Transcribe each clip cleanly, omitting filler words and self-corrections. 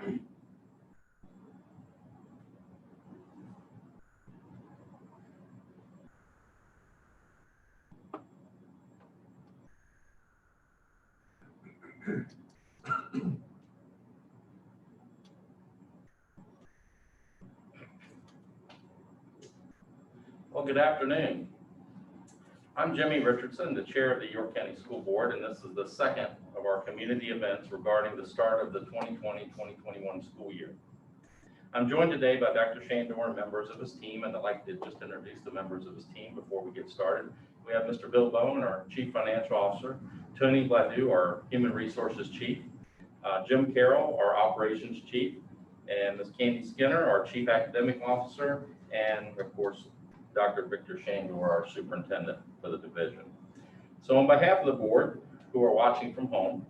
Well, good afternoon. I'm Jimmy Richardson, the chair of the York County School Board, and this is the second of our community events regarding the start of the 2020-2021 school year. I'm joined today by Dr. Shandor and members of his team, and I'd like to just introduce the members of his team before we get started. We have Mr. Bill Bowen, our Chief Financial Officer, Tony Bladue, our Human Resources Chief, Jim Carroll, our Operations Chief, and Ms. Candy Skinner, our Chief Academic Officer, and of course, Dr. Victor Shandor, our Superintendent for the division. So on behalf of the board who are watching from home,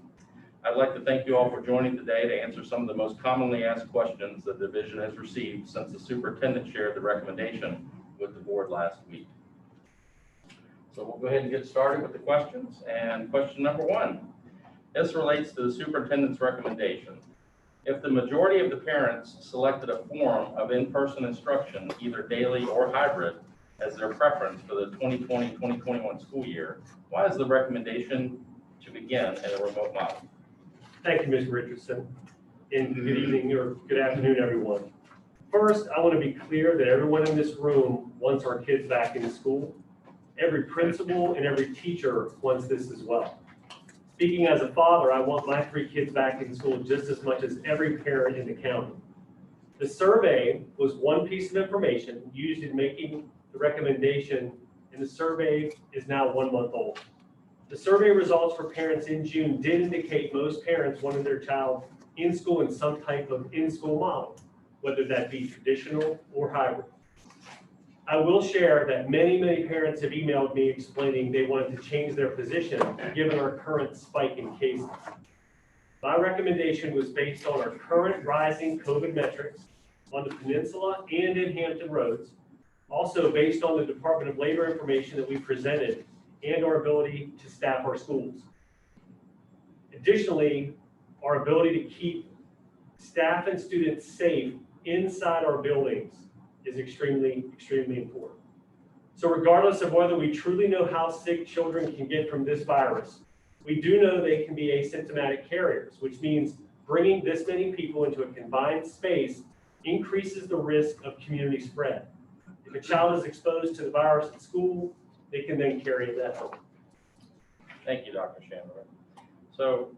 I'd like to thank you all for joining today to answer some of the most commonly asked questions the division has received since the superintendent shared the recommendation with the board last week. So we'll go ahead and get started with the questions. And question number one, this relates to the superintendent's recommendation. If the majority of the parents selected a form of in-person instruction, either daily or hybrid, as their preference for the 2020-2021 school year, why is the recommendation to begin in a remote model? Thank you, Mr. Richardson, and good evening or good afternoon, everyone. First, I want to be clear that everyone in this room wants our kids back in school. Every principal and every teacher wants this as well. Speaking as a father, I want my 3 kids back in school just as much as every parent in the county. The survey was one piece of information used in making the recommendation, and the survey is now 1 month old. The survey results for parents in June did indicate most parents wanted their child in school in some type of in-school model, whether that be traditional or hybrid. I will share that many parents have emailed me explaining they wanted to change their position given our current spike in cases. My recommendation was based on our current rising COVID metrics on the peninsula and in Hampton Roads, also based on the Department of Labor information that we presented and our ability to staff our schools. Additionally, our ability to keep staff and students safe inside our buildings is extremely important. So regardless of whether we truly know how sick children can get from this virus, we do know they can be asymptomatic carriers, which means bringing this many people into a confined space increases the risk of community spread. If a child is exposed to the virus at school, they can then carry it at home. Thank you, Dr. Shandor. So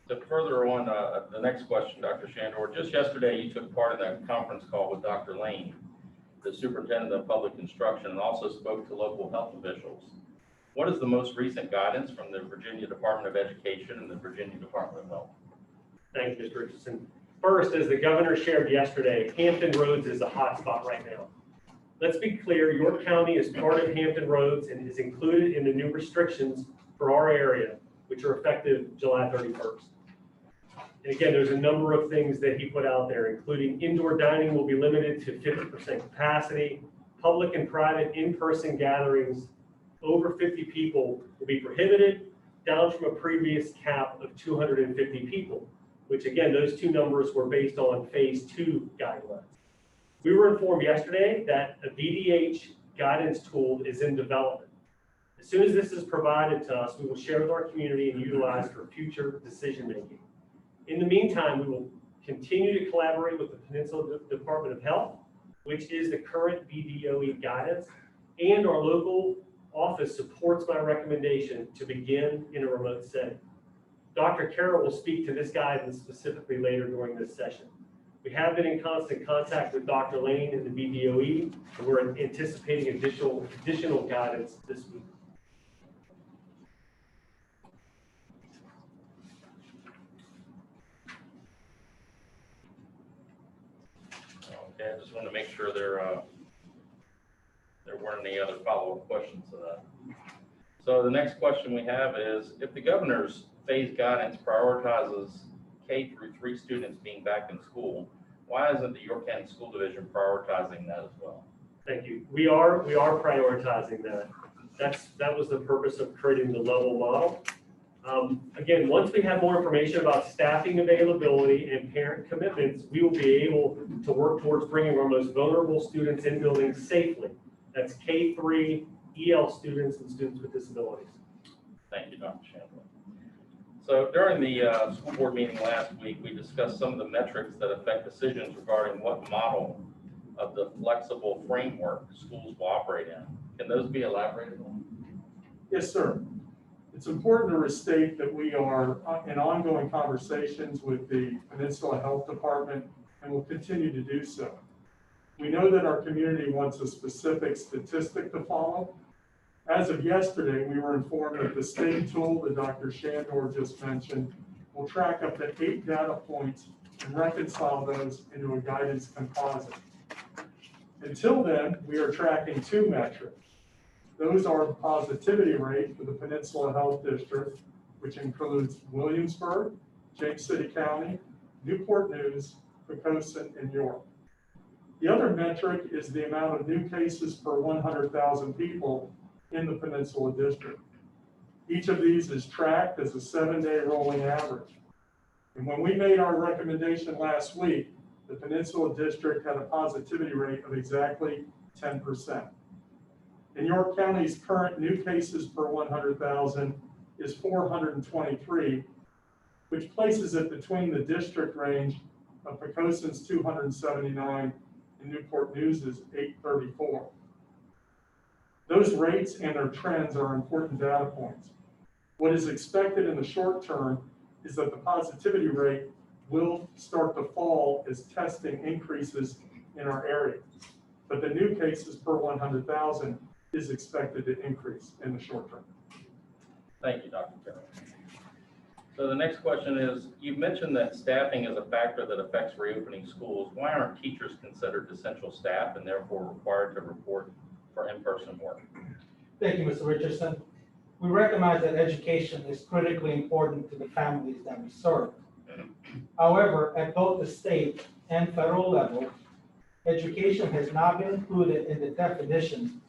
to further on the next question, Dr. Shandor, just yesterday you took part in a conference call with Dr. Lane, the Superintendent of Public Instruction, and also spoke to local health officials. What is the most recent guidance from the Virginia Department of Education and the Virginia Department of Health? Thank you, Mr. Richardson. First, as the governor shared yesterday, Hampton Roads is a hotspot right now. Let's be clear, York County is part of Hampton Roads and is included in the new restrictions for our area, which are effective July 31st. And again, there's a number of things that he put out there, including indoor dining will be limited to 50% capacity, public and private in-person gatherings over 50 people will be prohibited, down from a previous cap of 250 people, which again, those 2 numbers were based on phase 2 guidelines. We were informed yesterday that a VDH guidance tool is in development. As soon as this is provided to us, we will share with our community and utilize for future decision-making. In the meantime, we will continue to collaborate with the Peninsula Department of Health, which is the current VDOE guidance, and our local office supports my recommendation to begin in a remote setting. Dr. Carroll will speak to this guidance specifically later during this session. We have been in constant contact with Dr. Lane and the VDOE, and we're anticipating additional guidance this week. Okay, I just want to make sure there weren't any other follow-up questions to that. So the next question we have is, if the governor's phase guidance prioritizes K-3 students being back in school, why isn't the York County School Division prioritizing that as well? Thank you. We are prioritizing that. That was the purpose of creating the level model. Again, once we have more information about staffing availability and parent commitments, we will be able to work towards bringing our most vulnerable students in buildings safely. That's K-3, EL students, and students with disabilities. Thank you, Dr. Chandler. So during the school board meeting last week, we discussed some of the metrics that affect decisions regarding what model of the flexible framework schools will operate in. Can those be elaborated on? Yes, sir. It's important to restate that we are in ongoing conversations with the Peninsula Health Department and will continue to do so. We know that our community wants a specific statistic to follow. As of yesterday, we were informed that the state tool that Dr. Shandor just mentioned will track up to 8 data points and reconcile those into a guidance composite. Until then, we are tracking 2 metrics. Those are the positivity rate for the Peninsula Health District, which includes Williamsburg, James City County, Newport News, Poquoson, and York. The other metric is the amount of new cases per 100,000 people in the Peninsula District. Each of these is tracked as a 7-day rolling average. And when we made our recommendation last week, the Peninsula District had a positivity rate of exactly 10%. In York County's current new cases per 100,000 is 423, which places it between the district range of Poquoson's 279 and Newport News' 834. Those rates and their trends are important data points. What is expected in the short term is that the positivity rate will start to fall as testing increases in our area. But the new cases per 100,000 is expected to increase in the short term. Thank you, Dr. Carroll. So the next question is, you've mentioned that staffing is a factor that affects reopening schools. Why aren't teachers considered essential staff and therefore required to report for in-person work? Thank you, Mr. Richardson. We recognize that education is critically important to the families that we serve. However, at both the state and federal level, education has not been included in the definition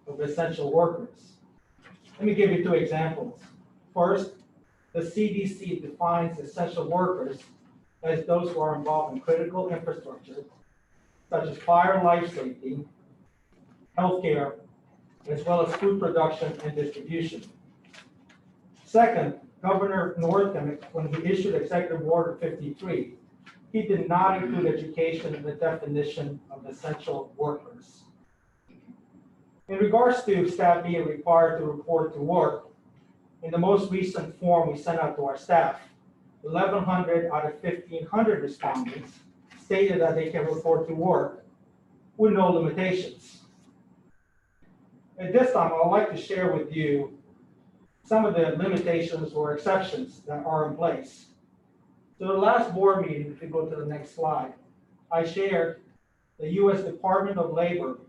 of essential workers. Let me give you 2 examples. First, the CDC defines essential workers as those who are involved in critical infrastructure, such as fire, life safety, healthcare, as well as food production and distribution. Second, Governor Northam, when he issued Executive Order 53, he did not include education in the definition of essential workers. In regards to staff being required to report to work, in the most recent form we sent out to our staff, 1,100 out of 1,500 respondents stated that they can report to work with no limitations. At this time, I would like to share with you some of the limitations or exceptions that are in place. So the last board meeting, if you go to the next slide, I shared the U.S. Department of Labor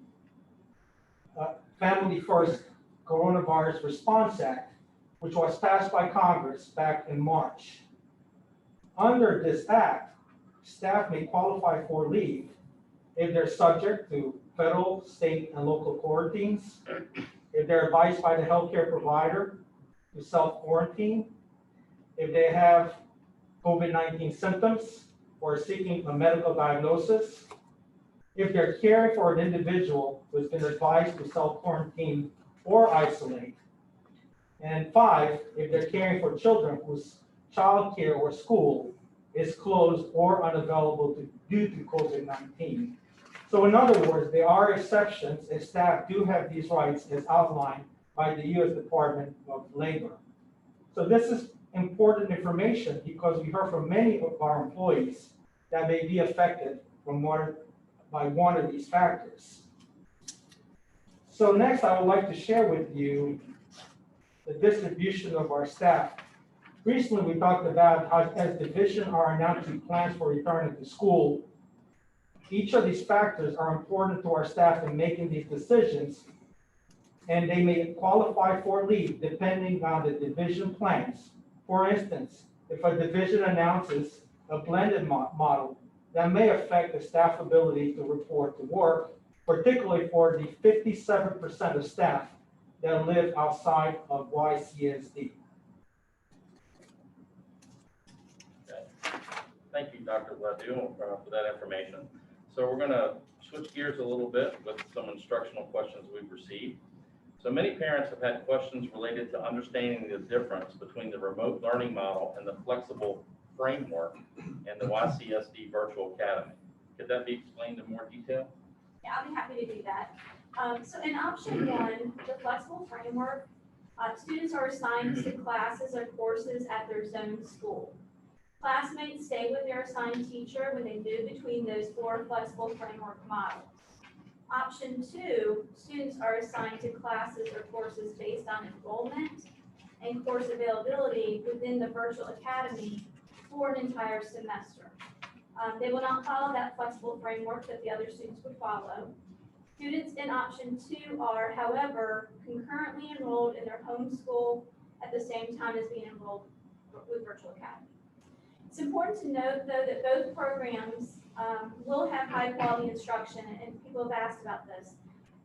Family First Coronavirus Response Act, which was passed by Congress back in March. Under this act, staff may qualify for leave if they're subject to federal, state, and local quarantines, if they're advised by the healthcare provider to self-quarantine, if they have COVID-19 symptoms or are seeking a medical diagnosis, if they're caring for an individual who's been advised to self-quarantine or isolate, and 5, if they're caring for children whose child care or school is closed or unavailable due to COVID-19. So in other words, there are exceptions and staff do have these rights as outlined by the U.S. Department of Labor. So this is important information because we heard from many of our employees that may be affected by one of these factors. So next, I would like to share with you the distribution of our staff. Recently, we talked about how as division are announcing plans for returning to school. Each of these factors are important to our staff in making these decisions, and they may qualify for leave depending on the division plans. For instance, if a division announces a blended model, that may affect the staff ability to report to work, particularly for the 57% of staff that live outside of YCSD. Thank you, Dr. Ledoux, for that information. So we're going to switch gears a little bit with some instructional questions we've received. So many parents have had questions related to understanding the difference between the remote learning model and the flexible framework in the YCSD Virtual Academy. Could that be explained in more detail? Yeah, I'll be happy to do that. So in option one, the flexible framework, students are assigned to classes or courses at their zone school. Classmates stay with their assigned teacher when they move between those 4 flexible framework models. Option two, students are assigned to classes or courses based on enrollment and course availability within the virtual academy for an entire semester. They will not follow that flexible framework that the other students would follow. Students in option two are, however, concurrently enrolled in their home school at the same time as being enrolled with virtual academy. It's important to note, though, that both programs will have high-quality instruction, and people have asked about this.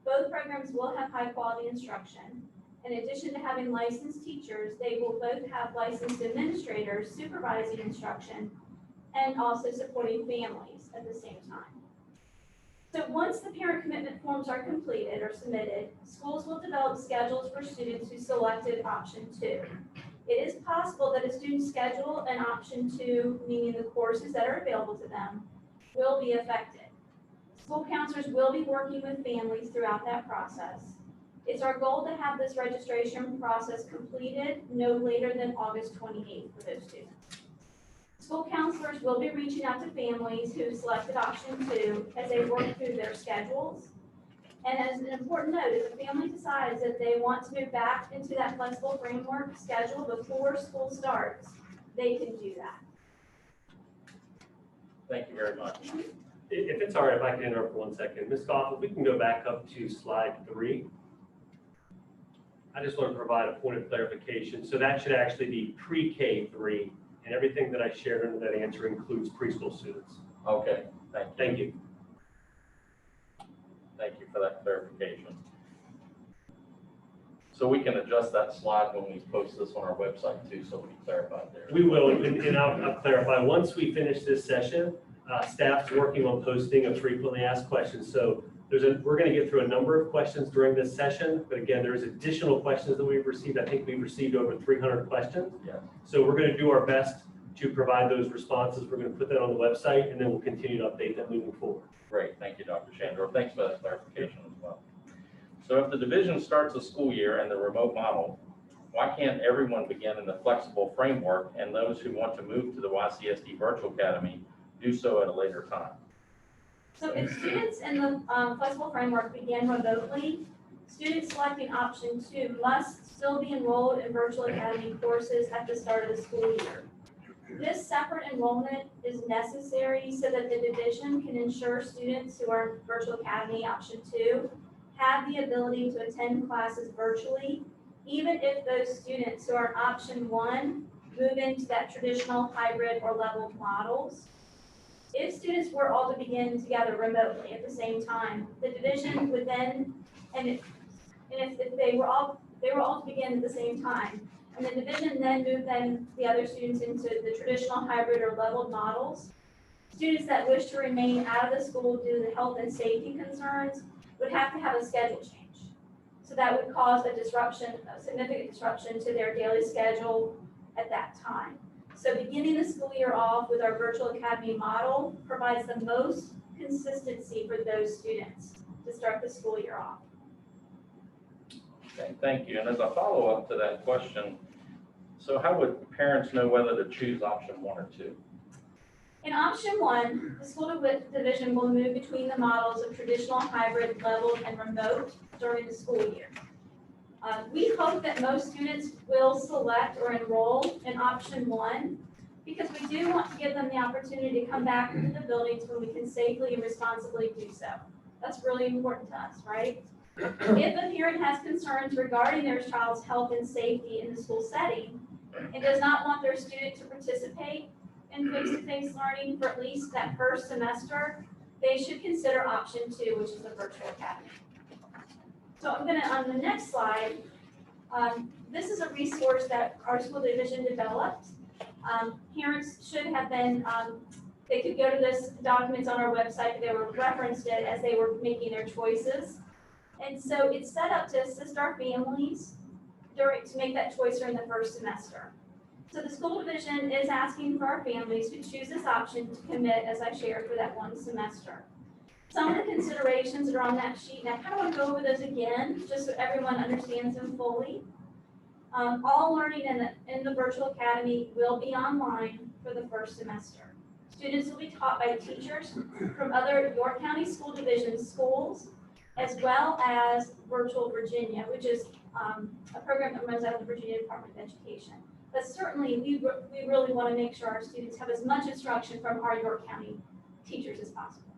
Both programs will have high-quality instruction. In addition to having licensed teachers, they will both have licensed administrators supervising instruction and also supporting families at the same time. So once the parent commitment forms are completed or submitted, schools will develop schedules for students who selected option two. It is possible that a student's schedule in option two, meaning the courses that are available to them, will be affected. School counselors will be working with families throughout that process. It's our goal to have this registration process completed no later than August 28th for those students. School counselors will be reaching out to families who selected option two as they work through their schedules. And as an important note, if a family decides that they want to move back into that flexible framework schedule before school starts, they can do that. Thank you very much. If it's all right, if I can interrupt for 1 second. Ms. Goff, if we can go back up to slide 3. I just want to provide a point of clarification. So that should actually be pre-K 3, and everything that I shared under that answer includes preschool students. Okay, thank you. Thank you. Thank you for that clarification. So we can adjust that slide when we post this on our website too, so we can clarify there. We will, and I'll clarify. Once we finish this session, staff's working on posting of frequently asked questions. So we're going to get through a number of questions during this session, but again, there's additional questions that we've received. I think we've received over 300 questions. Yeah. So we're going to do our best to provide those responses. We're going to put that on the website, and then we'll continue to update that moving forward. Great, thank you, Dr. Shandor. Thanks for that clarification as well. So if the division starts a school year in the remote model, why can't everyone begin in the flexible framework, and those who want to move to the YCSD Virtual Academy do so at a later time? So if students in the flexible framework begin remotely, students selecting option two must still be enrolled in virtual academy courses at the start of the school year. This separate enrollment is necessary so that the division can ensure students who are in virtual academy option two have the ability to attend classes virtually, even if those students who are in option one move into that traditional hybrid or leveled models. If students were all to begin together remotely at the same time, the division would then, if they were all to begin at the same time, and the division then moved the other students into the traditional hybrid or leveled models, students that wish to remain out of the school due to health and safety concerns would have to have a schedule change. So that would cause a disruption, a significant disruption to their daily schedule at that time. So beginning the school year off with our virtual academy model provides the most consistency for those students to start the school year off. Okay, thank you. And as a follow-up to that question, so how would parents know whether to choose option one or two? In option one, the school division will move between the models of traditional, hybrid, leveled, and remote during the school year. We hope that most students will select or enroll in option one because we do want to give them the opportunity to come back into the buildings when we can safely and responsibly do so. That's really important to us, right? If a parent has concerns regarding their child's health and safety in the school setting and does not want their student to participate in face-to-face learning for at least that first semester, they should consider option two, which is the virtual academy. So I'm going to, on the next slide, this is a resource that our school division developed. Parents should have been They could go to this documents on our website, they were referenced it as they were making their choices. And so it's set up to assist our families to make that choice during the first semester. So the school division is asking for our families to choose this option to commit, as I shared, for that one semester. Some of the considerations that are on that sheet, and I kind of want to go over those again, just so everyone understands them fully. All learning in the virtual academy will be online for the first semester. Students will be taught by teachers from other York County School Division schools, as well as Virtual Virginia, which is a program that runs out of the Virginia Department of Education. But certainly, we really want to make sure our students have as much instruction from our York County teachers as possible.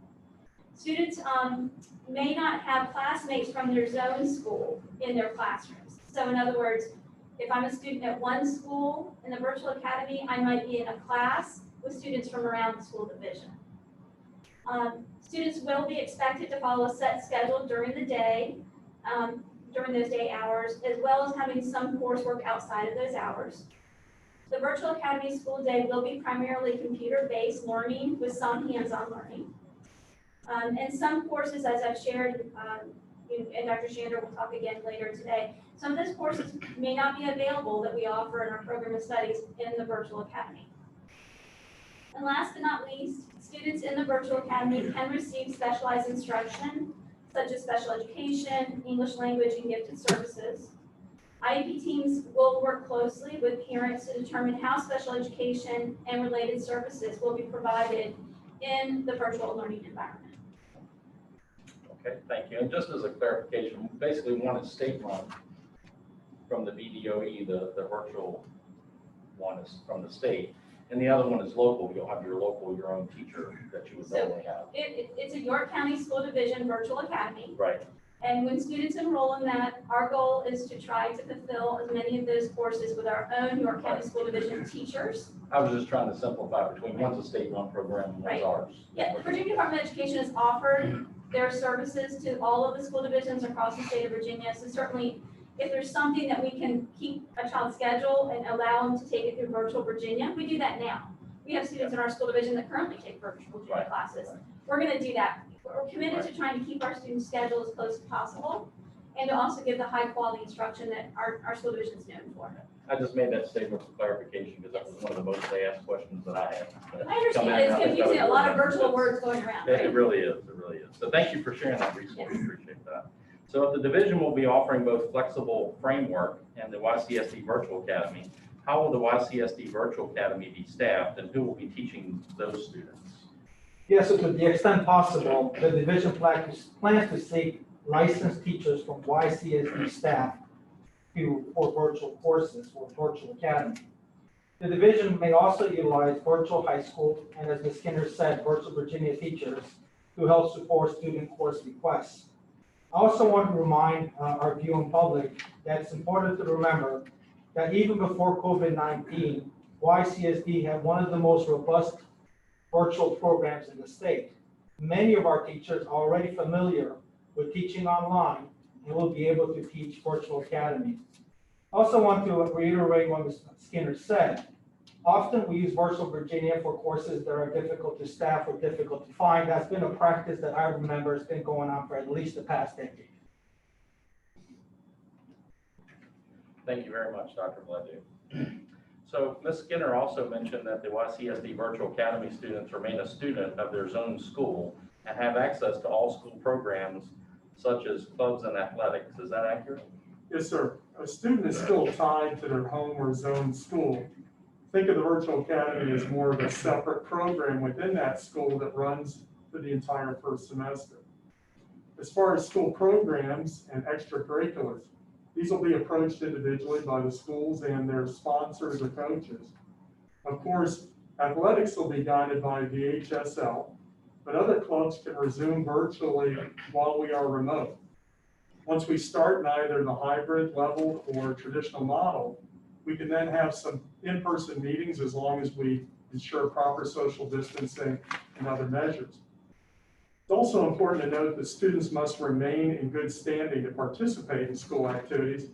Students may not have classmates from their zone school in their classrooms. So in other words, if I'm a student at one school in the virtual academy, I might be in a class with students from around the school division. Students will be expected to follow a set schedule during the day, during those day hours, as well as having some coursework outside of those hours. The virtual academy school day will be primarily computer-based learning with some hands-on learning. And some courses, as I've shared, and Dr. Shander will talk again later today, some of those courses may not be available that we offer in our program of studies in the virtual academy. And last but not least, students in the virtual academy can receive specialized instruction, such as special education, English language, and gifted services. IEP teams will work closely with parents to determine how special education and related services will be provided in the virtual learning environment. Okay, thank you. And just as a clarification, basically one is state run from the VDOE, the virtual one is from the state, and the other one is local. You'll have your own teacher that you would normally have. It's a York County School Division Virtual Academy. Right. And when students enroll in that, our goal is to try to fulfill as many of those courses with our own York County School Division teachers. I was just trying to simplify between one's a state-run program and one's ours. Yeah, the Virginia Department of Education has offered their services to all of the school divisions across the state of Virginia. So certainly, if there's something that we can keep a child's schedule and allow them to take it through Virtual Virginia, we do that now. We have students in our school division that currently take Virtual Virginia classes. We're going to do that. We're committed to trying to keep our students' schedule as close as possible and to also give the high quality instruction that our school division is known for. I just made that statement for clarification because that was one of the most asked questions that I had. I understand, it's confusing, a lot of virtual words going around, right? It really is, it really is. So thank you for sharing that resource, we appreciate that. So the division will be offering both flexible framework and the YCSD Virtual Academy. How will the YCSD Virtual Academy be staffed and who will be teaching those students? Yes, so to the extent possible, the division plans to seek licensed teachers from YCSD staff for virtual courses or virtual academy. The division may also utilize virtual high school and, as Ms. Skinner said, virtual Virginia teachers to help support student course requests. I also want to remind our viewing public that it's important to remember that even before COVID-19, YCSD had one of the most robust virtual programs in the state. Many of our teachers are already familiar with teaching online and will be able to teach virtual academy. I also want to reiterate what Ms. Skinner said. Often we use Virtual Virginia for courses that are difficult to staff or difficult to find. That's been a practice that I remember has been going on for at least the past decade. Thank you very much, Dr. Gladue. So Ms. Skinner also mentioned that the YCSD Virtual Academy students remain a student of their zone school and have access to all school programs such as clubs and athletics. Is that accurate? Yes, sir. A student is still tied to their home or zone school. Think of the Virtual Academy as more of a separate program within that school that runs for the entire first semester. As far as school programs and extracurriculars, these will be approached individually by the schools and their sponsors or coaches. Of course, athletics will be guided by VHSL, but other clubs can resume virtually while we are remote. Once we start in either the hybrid level or traditional model, we can then have some in-person meetings as long as we ensure proper social distancing and other measures. It's also important to note that students must remain in good standing to participate in school activities.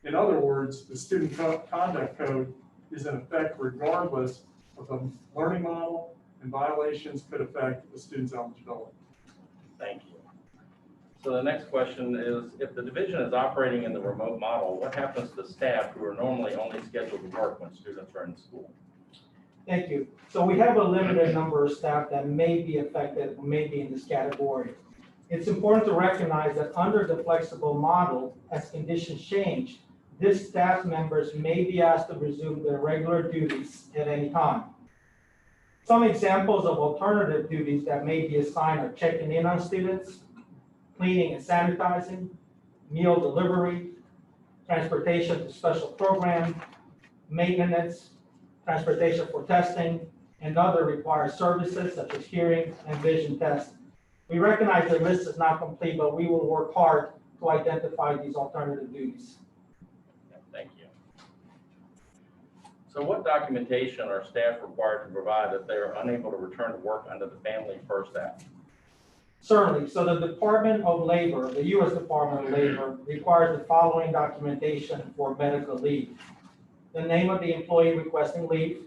In other words, the Student Conduct Code is in effect regardless of the learning model and violations could affect the student's eligibility. Thank you. So the next question is, if the division is operating in the remote model, what happens to staff who are normally only scheduled to work when students are in school? Thank you. So we have a limited number of staff that may be affected, may be in this category. It's important to recognize that under the flexible model, as conditions change, these staff members may be asked to resume their regular duties at any time. Some examples of alternative duties that may be assigned are checking in on students, cleaning and sanitizing, meal delivery, transportation to special program, maintenance, transportation for testing, and other required services such as hearing and vision tests. We recognize the list is not complete, but we will work hard to identify these alternative duties. Thank you. So what documentation are staff required to provide if they are unable to return to work under the Family First Act? Certainly. So the Department of Labor, the U.S. Department of Labor, requires the following documentation for medical leave: the name of the employee requesting leave,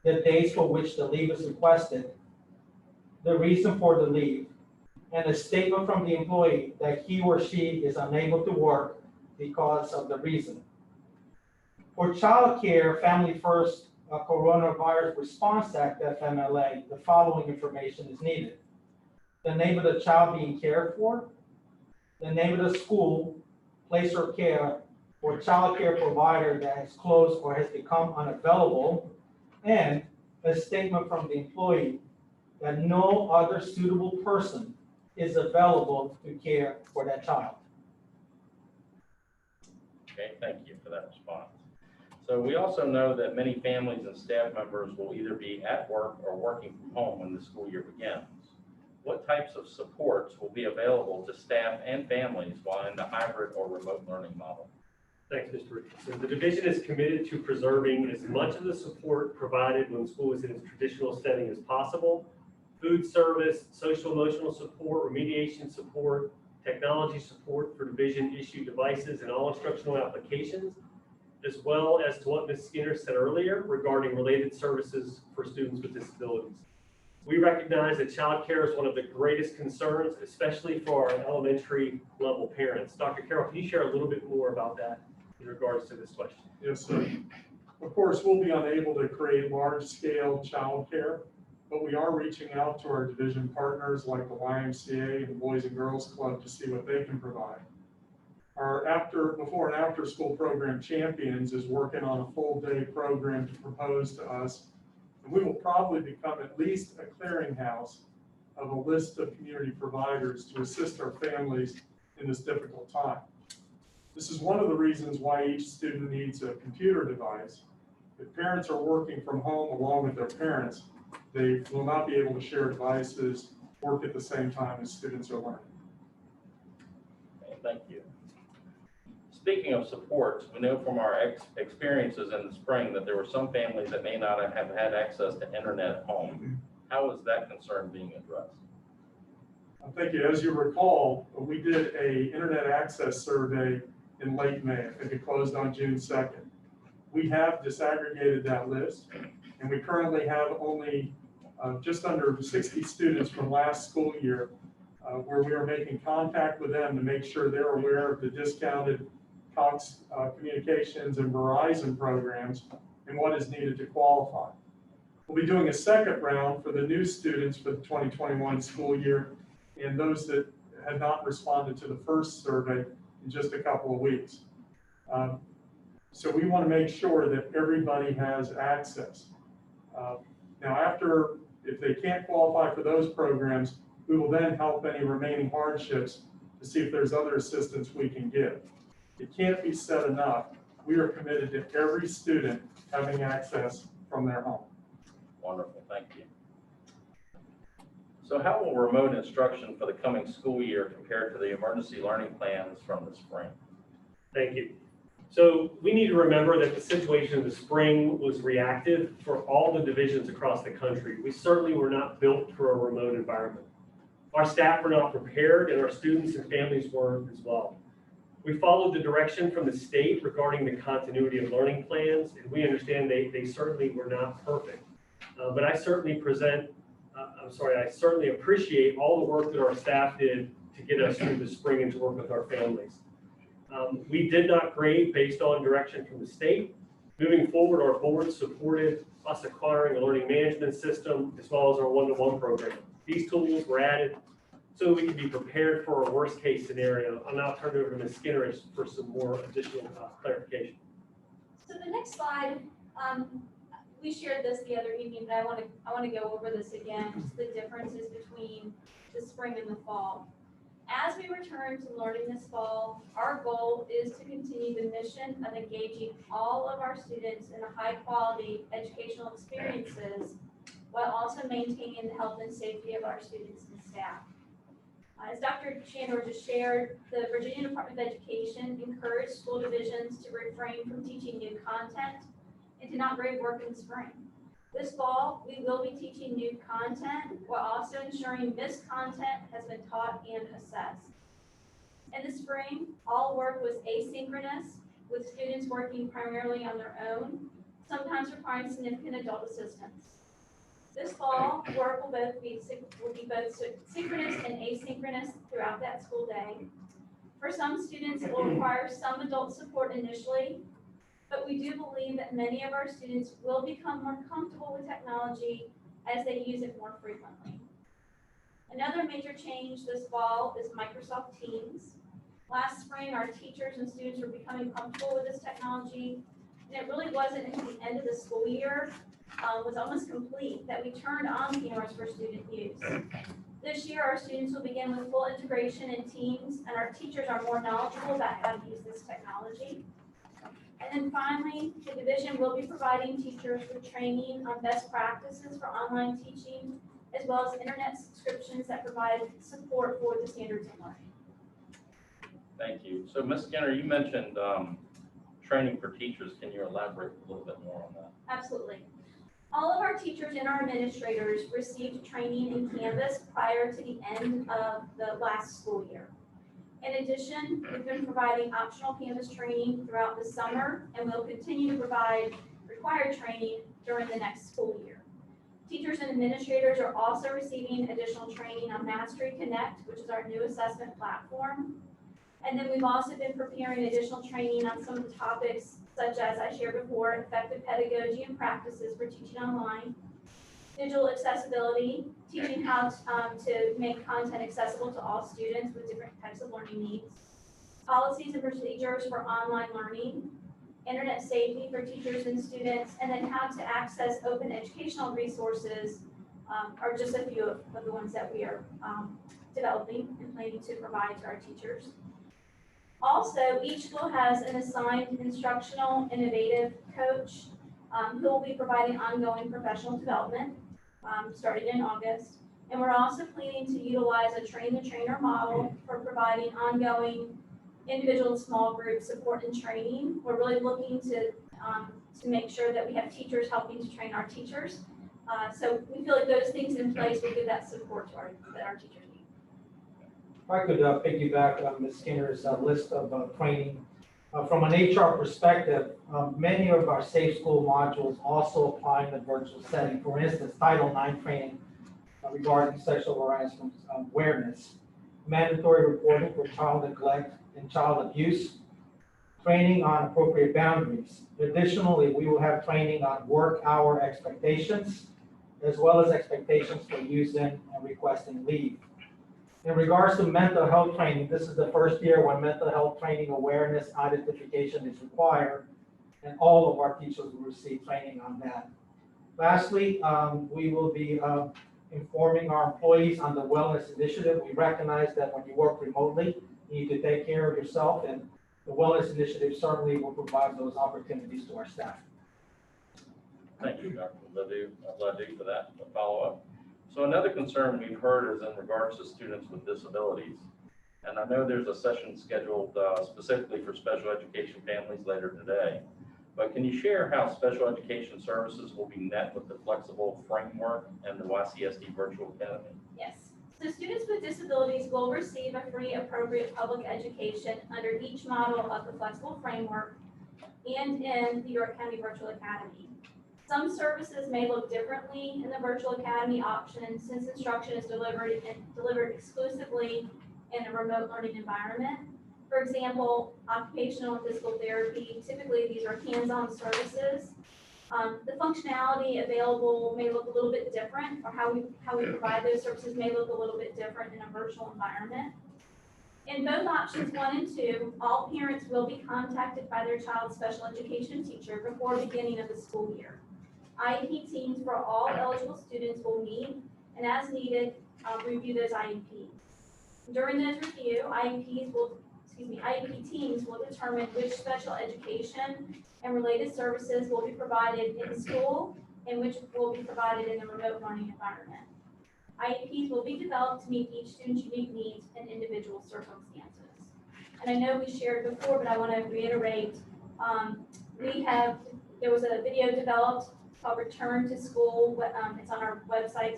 the dates for which the leave is requested, the reason for the leave, and a statement from the employee that he or she is unable to work because of the reason. For child care, Family First Coronavirus Response Act, FMLA, the following information is needed: the name of the child being cared for, the name of the school, place of care, or child care provider that has closed or has become unavailable, and a statement from the employee that no other suitable person is available to care for that child. Okay, thank you for that response. So we also know that many families and staff members will either be at work or working from home when the school year begins. What types of supports will be available to staff and families while in the hybrid or remote learning model? Thanks, Mr. Richardson. The division is committed to preserving as much of the support provided when school is in its traditional setting as possible: food service, social emotional support, remediation support, technology support for division-issued devices and all instructional applications, as well as to what Ms. Skinner said earlier regarding related services for students with disabilities. We recognize that child care is one of the greatest concerns, especially for our elementary level parents. Dr. Carroll, can you share a little bit more about that in regards to this question? Yes, sir. Of course, we'll be unable to create large-scale childcare, but we are reaching out to our division partners like the YMCA and the Boys and Girls Club to see what they can provide. Our before and after school program Champions is working on a full day program to propose to us, and we will probably become at least a clearinghouse of a list of community providers to assist our families in this difficult time. This is one of the reasons why each student needs a computer device. If parents are working from home along with their parents, they will not be able to share devices, work at the same time as students are learning. Okay, thank you. Speaking of supports, we know from our experiences in the spring that there were some families that may not have had access to internet at home. How is that concern being addressed? Thank you. As you recall, we did an internet access survey in late May. I think it closed on June 2nd. We have disaggregated that list, and we currently have only just under 60 students from last school year where we are making contact with them to make sure they're aware of the discounted Cox Communications and Verizon programs and what is needed to qualify. We'll be doing a second round for the new students for the 2021 school year and those that had not responded to the first survey in just a couple of weeks. So we want to make sure that everybody has access. Now, if they can't qualify for those programs, we will then help any remaining hardships to see if there's other assistance we can give. It can't be said enough. We are committed to every student having access from their home. Wonderful, thank you. So how will remote instruction for the coming school year compare to the emergency learning plans from the spring? Thank you. So we need to remember that the situation in the spring was reactive for all the divisions across the country. We certainly were not built for a remote environment. Our staff were not prepared, and our students and families weren't as well. We followed the direction from the state regarding the continuity of learning plans, and we understand they certainly were not perfect. But I certainly I certainly appreciate all the work that our staff did to get us through the spring and to work with our families. We did not grade based on direction from the state. Moving forward, our board supported us acquiring a learning management system as well as our one-to-one program. These tools were added so we could be prepared for a worst-case scenario. I'll now turn it over to Ms. Skinner for some more additional clarification. So the next slide, we shared this the other evening, but I want to go over this again, just the differences between the spring and the fall. As we return to learning this fall, our goal is to continue the mission of engaging all of our students in a high-quality educational experiences while also maintaining the health and safety of our students and staff. As Dr. Chandler just shared, the Virginia Department of Education encouraged school divisions to refrain from teaching new content and to not grade work in the spring. This fall, we will be teaching new content while also ensuring missed content has been taught and assessed. In the spring, all work was asynchronous, with students working primarily on their own, sometimes requiring significant adult assistance. This fall, work will be both synchronous and asynchronous throughout that school day. For some students, it will require some adult support initially, but we do believe that many of our students will become more comfortable with technology as they use it more frequently. Another major change this fall is Microsoft Teams. Last spring, our teachers and students were becoming comfortable with this technology, and it really wasn't until the end of the school year, was almost complete, that we turned on cameras for student use. This year, our students will begin with full integration in Teams, and our teachers are more knowledgeable about how to use this technology. And then finally, the division will be providing teachers with training on best practices for online teaching, as well as internet subscriptions that provide support for the standards of learning. Thank you. So Ms. Skinner, you mentioned training for teachers. Can you elaborate a little bit more on that? Absolutely. All of our teachers and our administrators received training in Canvas prior to the end of the last school year. In addition, we've been providing optional Canvas training throughout the summer, and we'll continue to provide required training during the next school year. Teachers and administrators are also receiving additional training on Mastery Connect, which is our new assessment platform. And then we've also been preparing additional training on some of the topics, such as I shared before, effective pedagogy and practices for teaching online, digital accessibility, teaching how to make content accessible to all students with different types of learning needs, policies and procedures for online learning, internet safety for teachers and students, and then how to access open educational resources are just a few of the ones that we are developing and planning to provide to our teachers. Also, each school has an assigned instructional innovative coach who will be providing ongoing professional development starting in August. And we're also planning to utilize a train-the-trainer model for providing ongoing individual and small group support and training. We're really looking to make sure that we have teachers helping to train our teachers. So we feel like those things in place will give that support to that our teachers need. If I could piggyback on Ms. Skinner's list of training. From an HR perspective, many of our Safe School modules also apply in the virtual setting. For instance, Title IX training regarding sexual harassment awareness, mandatory reporting for child neglect and child abuse, training on appropriate boundaries. Additionally, we will have training on work hour expectations, as well as expectations for using and requesting leave. In regards to mental health training, this is the first year when mental health training awareness identification is required, and all of our teachers will receive training on that. Lastly, we will be informing our employees on the wellness initiative. We recognize that when you work remotely, you need to take care of yourself, and the wellness initiative certainly will provide those opportunities to our staff. Thank you, Dr. Ledoux, for that follow-up. So another concern we've heard is in regards to students with disabilities. And I know there's a session scheduled specifically for special education families later today. But can you share how special education services will be met with the flexible framework and the YCSD Virtual Academy? Yes. So students with disabilities will receive a free appropriate public education under each model of the flexible framework and in the York County Virtual Academy. Some services may look differently in the Virtual Academy option since instruction is delivered exclusively in a remote learning environment. For example, occupational and physical therapy, typically these are hands-on services. The functionality available may look a little bit different, or how we provide those services may look a little bit different in a virtual environment. In both options 1 and 2, all parents will be contacted by their child's special education teacher before beginning of the school year. IEP teams for all eligible students will meet and as needed, review those IEPs. During those review, IEP teams will determine which special education and related services will be provided in school and which will be provided in the remote learning environment. IEPs will be developed to meet each student's unique needs and individual circumstances. And I know we shared before, but I want to reiterate, there was a video developed called Return to School. It's on our website,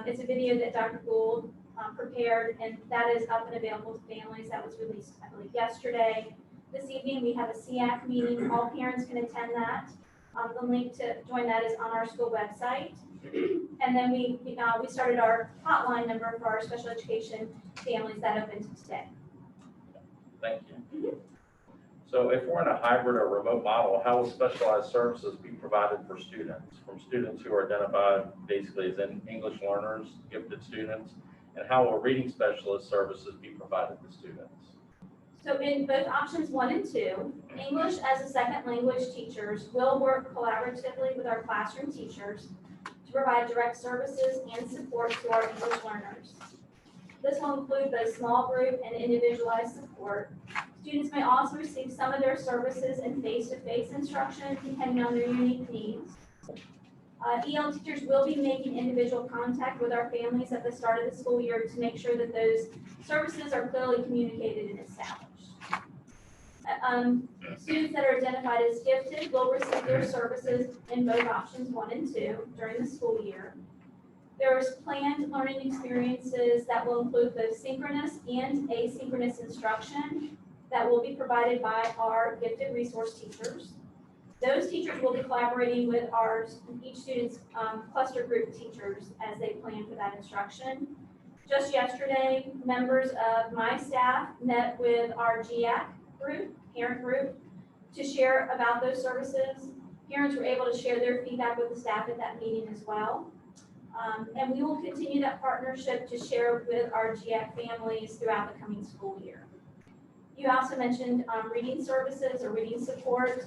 it's a video that Dr. Gould prepared, and that is up and available to families. That was released, I believe, yesterday. This evening, we have a SEAC meeting. All parents can attend that. The link to join that is on our school website. And then we started our hotline number for our special education families that opened today. Thank you. So if we're in a hybrid or remote model, how will specialized services be provided for students? From students who are identified basically as English learners, gifted students, and how will reading specialist services be provided to students? So in both options 1 and 2, English as a second language teachers will work collaboratively with our classroom teachers to provide direct services and support to our English learners. This will include both small group and individualized support. Students may also receive some of their services in face-to-face instruction depending on their unique needs. EL teachers will be making individual contact with our families at the start of the school year to make sure that those services are clearly communicated and established. Students that are identified as gifted will receive their services in both options 1 and 2 during the school year. There's planned learning experiences that will include both synchronous and asynchronous instruction that will be provided by our gifted resource teachers. Those teachers will be collaborating with each student's cluster group teachers as they plan for that instruction. Just yesterday, members of my staff met with our GIAC group, parent group, to share about those services. Parents were able to share their feedback with the staff at that meeting as well. And we will continue that partnership to share with our GIAC families throughout the coming school year. You also mentioned reading services or reading support.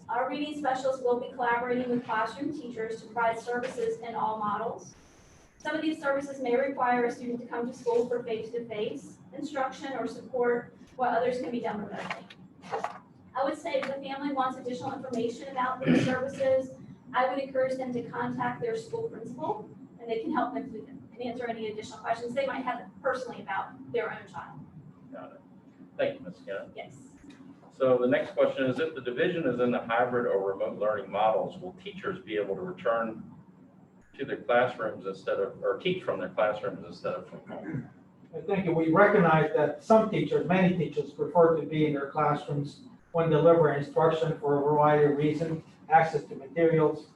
Our reading specialists will be collaborating with classroom teachers to provide services in all models. Some of these services may require a student to come to school for face-to-face instruction or support, while others can be done remotely. I would say if the family wants additional information about these services, I would encourage them to contact their school principal, and they can help them and answer any additional questions they might have personally about their own child. Got it. Thank you, Ms. Kenneth. Yes. So the next question is, if the division is in the hybrid or remote learning models, will teachers be able to return to their classrooms or teach from their classrooms instead of from home? I think we recognize that many teachers prefer to be in their classrooms when delivering instruction for a variety of reasons, access to materials,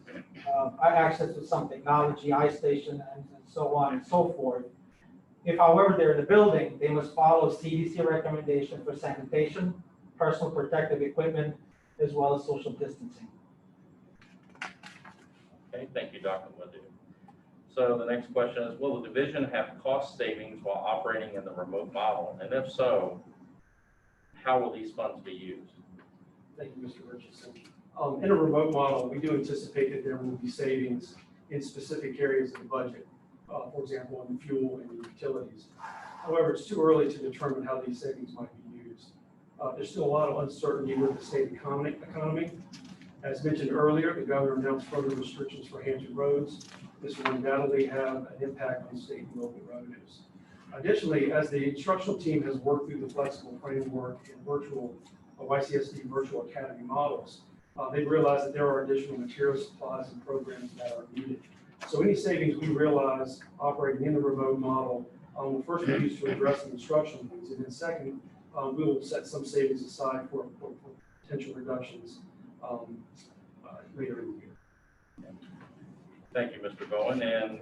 access to some technology, iStation, and so on and so forth. If, however, they're in the building, they must follow CDC recommendation for sanitation, personal protective equipment, as well as social distancing. Okay, thank you, Dr. Ledoux. So the next question is, will the division have cost savings while operating in the remote model? And if so, how will these funds be used? Thank you, Mr. Richardson. In a remote model, we do anticipate that there will be savings in specific areas of the budget, for example, in fuel and utilities. However, it's too early to determine how these savings might be used. There's still a lot of uncertainty with the state economy. As mentioned earlier, the governor announced further restrictions for Hampton roads. This will undoubtedly have an impact on state and local revenues. Additionally, as the instructional team has worked through the flexible framework and YCSD Virtual Academy models, they've realized that there are additional material supplies and programs that are needed. So any savings we realize operating in the remote model will first be used to address the instructional needs, and then second, we will set some savings aside for potential reductions later in the year. Thank you, Mr. Bowen. And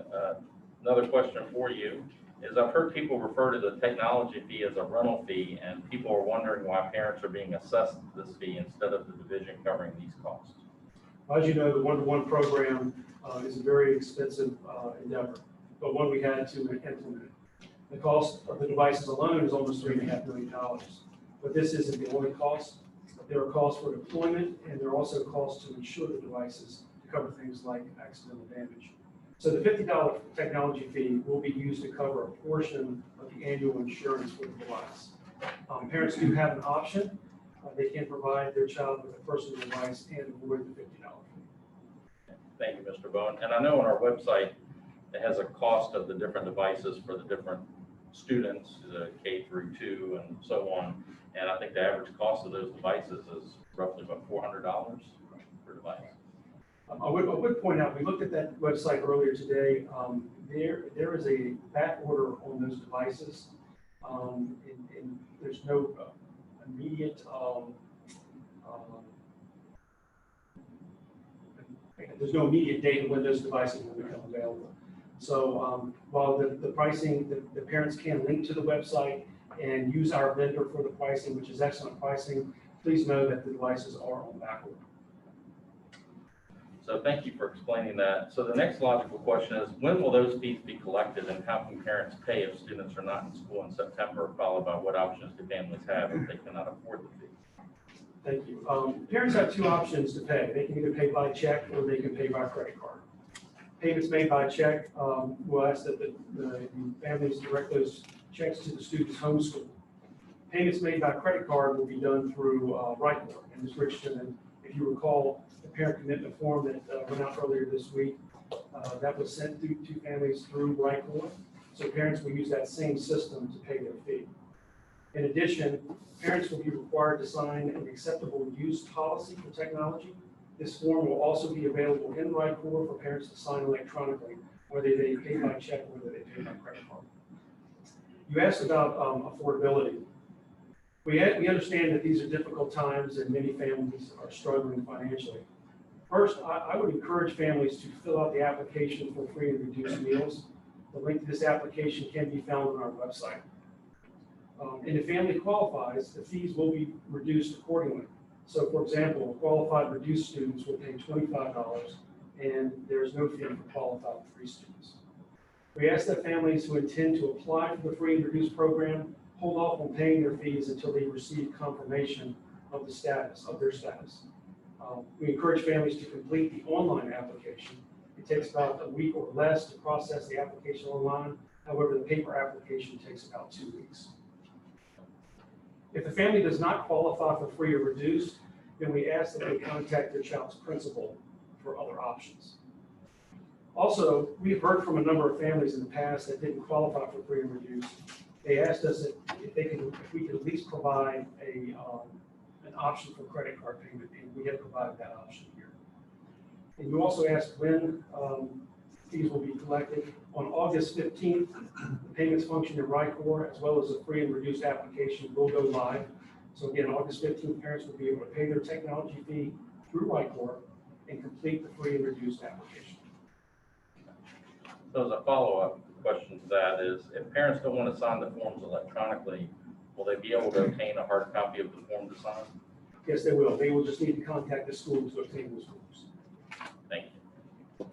another question for you is I've heard people refer to the technology fee as a rental fee, and people are wondering why parents are being assessed this fee instead of the division covering these costs. As you know, the one-to-one program is a very expensive endeavor, but one we had to implement. The cost of the devices alone is almost $3.5 million. But this isn't the only cost. There are costs for deployment, and there are also costs to insure the devices to cover things like accidental damage. So the $50 technology fee will be used to cover a portion of the annual insurance for the device. Parents do have an option. They can provide their child with a personal device and avoid the $50 fee. Thank you, Mr. Bowen. And I know on our website, it has a cost of the different devices for the different students, the K through 2 and so on. And I think the average cost of those devices is roughly about $400 per device. I would point out, we looked at that website earlier today. There is a back order on those devices. And there's no immediate date when those devices will become available. So while the pricing, the parents can link to the website and use our vendor for the pricing, which is excellent pricing, please know that the devices are on back order. So thank you for explaining that. So the next logical question is, when will those fees be collected, and how can parents pay if students are not in school in September, followed by what options do families have if they cannot afford the fee? Thank you. Parents have two options to pay. They can either pay by check or they can pay by credit card. Payments made by check, we'll ask that the families direct those checks to the student's home school. Payments made by credit card will be done through Rycor. And Ms. Richardson, if you recall, the parent commitment form that went out earlier this week, that was sent to families through Rycor. So parents will use that same system to pay their fee. In addition, parents will be required to sign an acceptable use policy for technology. This form will also be available in Rycor for parents to sign electronically, whether they pay by check or whether they pay by credit card. You asked about affordability. We understand that these are difficult times and many families are struggling financially. First, I would encourage families to fill out the application for free and reduced meals. The link to this application can be found on our website. And if family qualifies, the fees will be reduced accordingly. So for example, qualified reduced students will pay $25 and there's no fee for qualified free students. We ask that families who intend to apply for the free and reduced program hold off on paying their fees until they receive confirmation of the status of their status. We encourage families to complete the online application. It takes about a week or less to process the application online. However, the paper application takes about 2 weeks. If the family does not qualify for free or reduced, then we ask that they contact their child's principal for other options. Also, we've heard from a number of families in the past that didn't qualify for free and reduced. They asked us if we could at least provide an option for credit card payment, and we have provided that option here. And you also asked when fees will be collected. On August 15th, the payments function in Rycor, as well as the free and reduced application, will go live. So again, August 15th, parents will be able to pay their technology fee through Rycor and complete the free and reduced application. So as a follow-up question to that is, if parents don't want to sign the forms electronically, will they be able to obtain a hard copy of the form to sign? Yes, they will. They will just need to contact the school to obtain those forms. Thank you.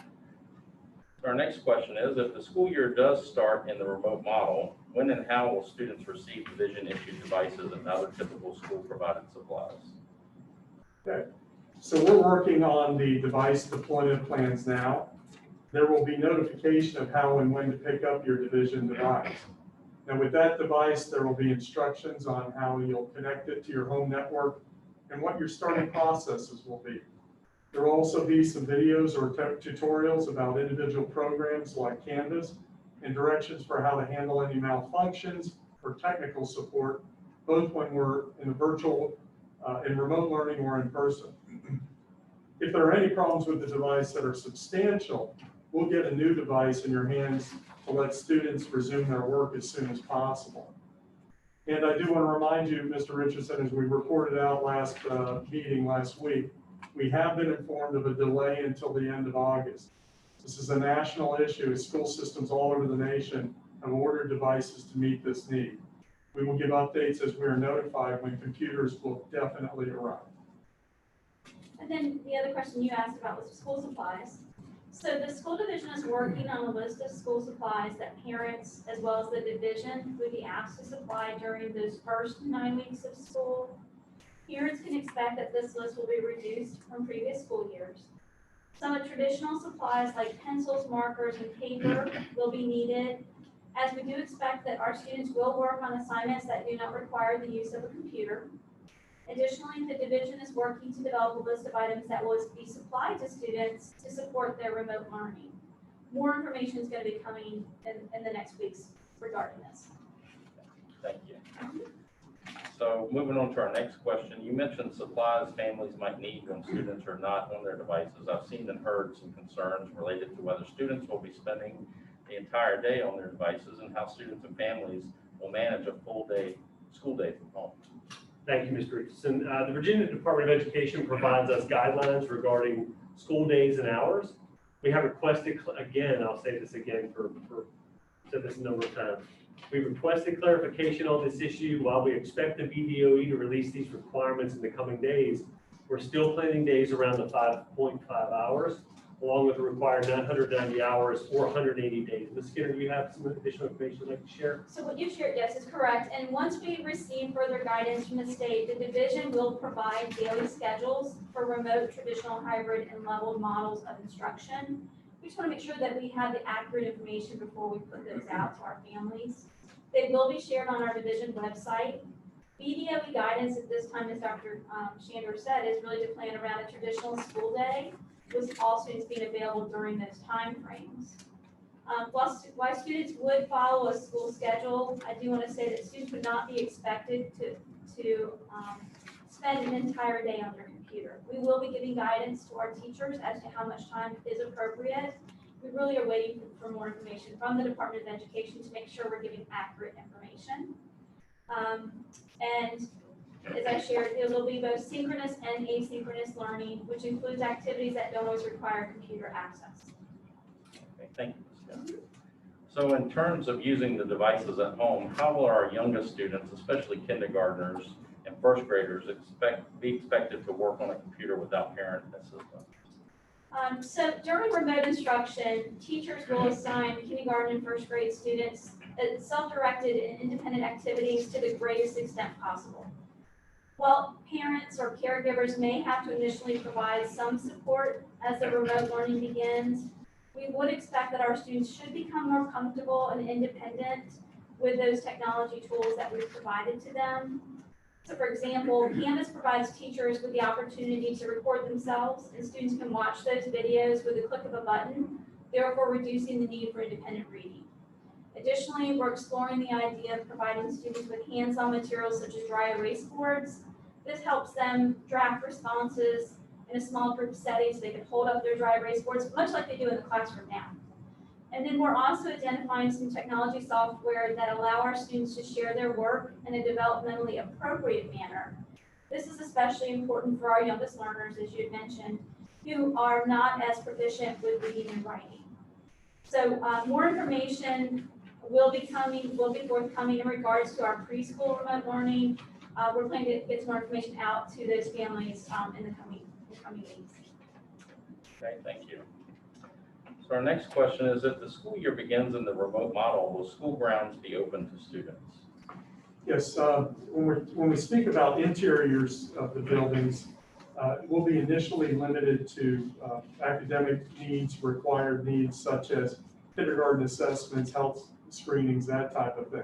Our next question is, if the school year does start in the remote model, when and how will students receive division-issued devices and other typical school-provided supplies? Okay, so we're working on the device deployment plans now. There will be notification of how and when to pick up your division device. Now with that device, there will be instructions on how you'll connect it to your home network and what your starting processes will be. There will also be some videos or tutorials about individual programs like Canvas and directions for how to handle any malfunctions or technical support, both when we're in the virtual, in remote learning or in person. If there are any problems with the device that are substantial, we'll get a new device in your hands to let students resume their work as soon as possible. And I do want to remind you, Mr. Richardson, as we reported out last meeting last week, We have been informed of a delay until the end of August. This is a national issue as school systems all over the nation have ordered devices to meet this need. We will give updates as we are notified when computers will definitely arrive. And then the other question you asked about was school supplies. So the school division is working on a list of school supplies that parents, as well as the division, would be asked to supply during those first 9 weeks of school. Parents can expect that this list will be reduced from previous school years. Some of traditional supplies like pencils, markers, and paper will be needed, as we do expect that our students will work on assignments that do not require the use of a computer. Additionally, the division is working to develop a list of items that will be supplied to students to support their remote learning. More information is going to be coming in the next weeks regarding this. Thank you. So moving on to our next question, you mentioned supplies families might need when students are not on their devices. I've seen and heard some concerns related to whether students will be spending the entire day on their devices and how students and families will manage a full day, school day from home. Thank you, Mr. Richardson. The Virginia Department of Education provides us guidelines regarding school days and hours. We have requested, again, I'll say this again said this a number of times. We requested clarification on this issue. While we expect the VDOE to release these requirements in the coming days, we're still planning days around the 5.5 hours, along with the required 990 hours or 180 days. Ms. Skinner, do you have some additional information you'd like to share? So what you shared, yes, is correct. And once we receive further guidance from the state, the division will provide daily schedules for remote, traditional, hybrid, and leveled models of instruction. We just want to make sure that we have the accurate information before we put those out to our families. They will be shared on our division website. VDOE guidance at this time, as Dr. Shander said, is really to plan around a traditional school day, with all students being available during those time frames. While students would follow a school schedule, I do want to say that students would not be expected to spend an entire day on their computer. We will be giving guidance to our teachers as to how much time is appropriate. We really are waiting for more information from the Department of Education to make sure we're giving accurate information. And as I shared, there will be both synchronous and asynchronous learning, which includes activities that don't always require computer access. Okay, thank you, Ms. Skinner. So in terms of using the devices at home, how will our youngest students, especially kindergartners and first graders, be expected to work on a computer without parent assistance? So during remote instruction, teachers will assign kindergarten and first grade students self-directed and independent activities to the greatest extent possible. While parents or caregivers may have to initially provide some support as the remote learning begins, we would expect that our students should become more comfortable and independent with those technology tools that we've provided to them. So for example, Canvas provides teachers with the opportunity to record themselves, and students can watch those videos with a click of a button, therefore reducing the need for independent reading. Additionally, we're exploring the idea of providing students with hands-on materials such as dry erase boards. This helps them draft responses in a small group setting so they can hold up their dry erase boards, much like they do in the classroom now. And then we're also identifying some technology software that allow our students to share their work in a developmentally appropriate manner. This is especially important for our youngest learners, as you had mentioned, who are not as proficient with reading and writing. So more information will be forthcoming in regards to our preschool remote learning. We're planning to get some more information out to those families in the coming weeks. Okay, thank you. So our next question is, if the school year begins in the remote model, will school grounds be open to students? Yes, when we speak about interiors of the buildings, it will be initially limited to academic needs, required needs such as kindergarten assessments, health screenings, that type of thing.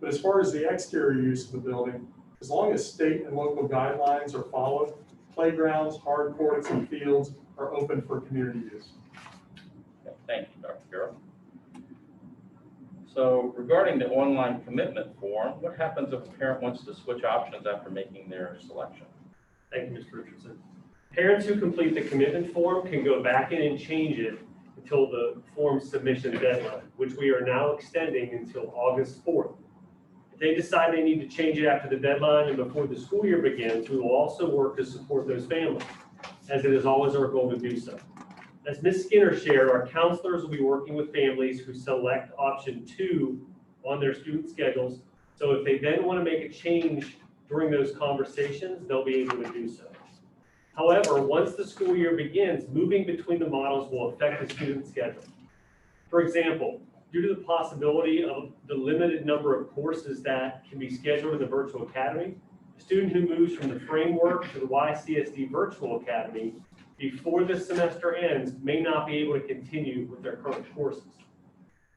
But as far as the exterior use of the building, as long as state and local guidelines are followed, playgrounds, hard courts, and fields are open for community use. Okay, thank you, Dr. Carroll. So regarding the online commitment form, what happens if a parent wants to switch options after making their selection? Thank you, Mr. Richardson. Parents who complete the commitment form can go back in and change it until the form submission deadline, which we are now extending until August 4th. If they decide they need to change it after the deadline and before the school year begins, we will also work to support those families. as it is always our goal to do so. As Ms. Skinner shared, our counselors will be working with families who select option 2 on their student schedules. So if they then want to make a change during those conversations, they'll be able to do so. However, once the school year begins, moving between the models will affect the student schedule. For example, due to the possibility of the limited number of courses that can be scheduled in the Virtual Academy, a student who moves from the framework to the YCSD Virtual Academy before the semester ends may not be able to continue with their current courses.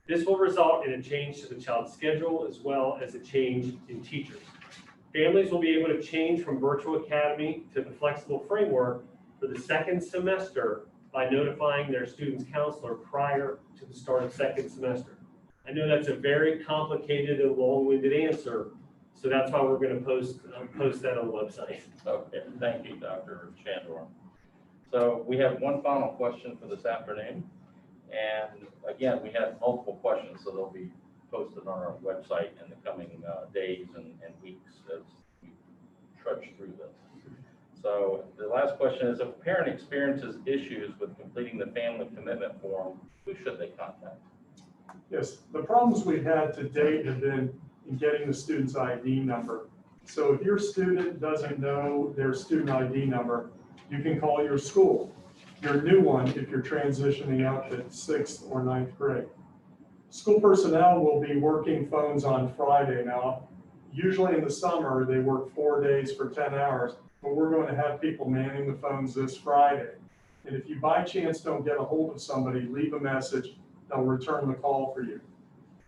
This will result in a change to the child's schedule as well as a change in teachers. Families will be able to change from Virtual Academy to the flexible framework for the second semester by notifying their student's counselor prior to the start of second semester. I know that's a very complicated and long-winded answer, so that's why we're going to post that on the website. Okay, thank you, Dr. Shandor. So we have one final question for this afternoon. And again, we had multiple questions, so they'll be posted on our website in the coming days and weeks as we trudge through this. So the last question is, if a parent experiences issues with completing the family commitment form, who should they contact? Yes, the problems we've had to date have been in getting the student's ID number. So if your student doesn't know their student ID number, you can call your school, your new one, if you're transitioning out to 6th or 9th grade. School personnel will be working phones on Friday now. Usually in the summer, they work 4 days for 10 hours, but we're going to have people manning the phones this Friday. And if you by chance don't get a hold of somebody, leave a message, they'll return the call for you.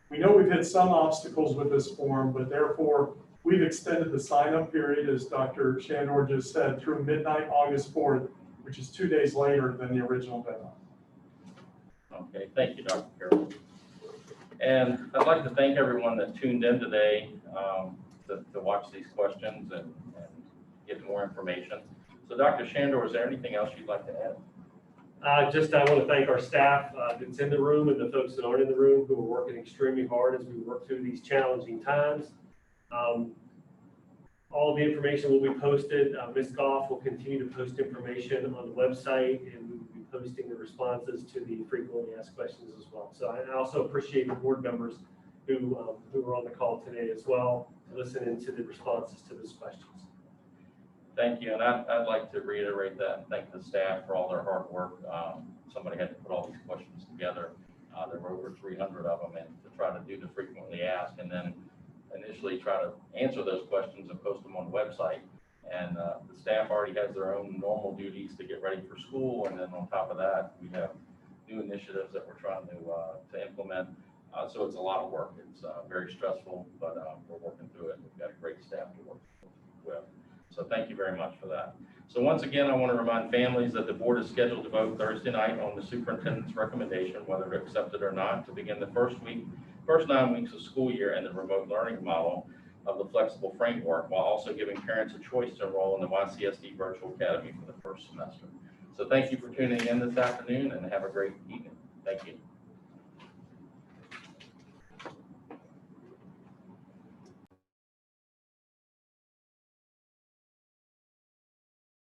We know we've had some obstacles with this form, but therefore we've extended the sign-up period, as Dr. Shandor just said, through midnight, August 4th, which is 2 days later than the original deadline. Okay, thank you, Dr. Carroll. And I'd like to thank everyone that tuned in today to watch these questions and get more information. So Dr. Shandor, is there anything else you'd like to add? I want to thank our staff that's in the room and the folks that aren't in the room who are working extremely hard as we work through these challenging times. All the information will be posted. Ms. Goff will continue to post information on the website, and we will be posting the responses to the frequently asked questions as well. So I also appreciate the board members who were on the call today as well to listen into the responses to those questions. Thank you, and I'd like to reiterate that and thank the staff for all their hard work. Somebody had to put all these questions together. There were over 300 of them, and to try to do the frequently asked and then initially try to answer those questions and post them on the website. And the staff already has their own normal duties to get ready for school, and then on top of that, we have new initiatives that we're trying to implement. So it's a lot of work. It's very stressful, but we're working through it. We've got a great staff to work with. So thank you very much for that. So once again, I want to remind families that the board is scheduled to vote Thursday night on the superintendent's recommendation, whether to accept it or not, to begin the first 9 weeks of school year in the remote learning model of the flexible framework, while also giving parents a choice to enroll in the YCSD Virtual Academy for the first semester. So thank you for tuning in this afternoon, and have a great evening. Thank you.